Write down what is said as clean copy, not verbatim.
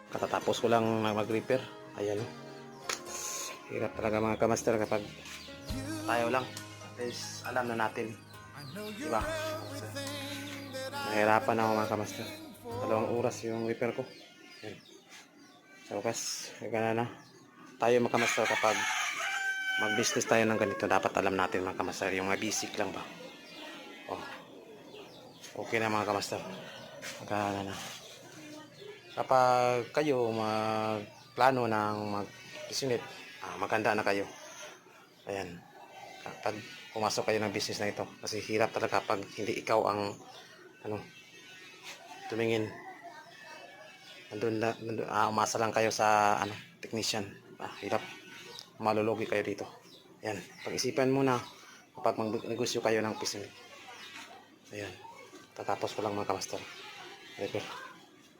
Katatapos ko lang mag-repair. Ayan. Hirap talaga mga kamaster kapag tayo lang. At least alam na natin. Diba? Nahirapan ako mga kamaster. 2 oras yung repair ko. Ayan. So guys, gana na. Tayo mga kamaster kapag mag-business tayo ng ganito, dapat alam natin mga kamaster. Yung mga basic lang ba. Oh. Okay na mga kamaster. Gana na. Kapag kayo magplano ng mag-business, maganda na kayo. Ayan. Kapag pumasok kayo ng business na ito, kasi hirap talaga pag hindi ikaw ang tumingin. Umasa lang kayo sa technician. Hirap. Malulugi kayo dito. Ayan. Pag-isipan muna kapag mag-negosyo kayo ng business. Ayan. Tatapos ko lang mga kamaster. Repair.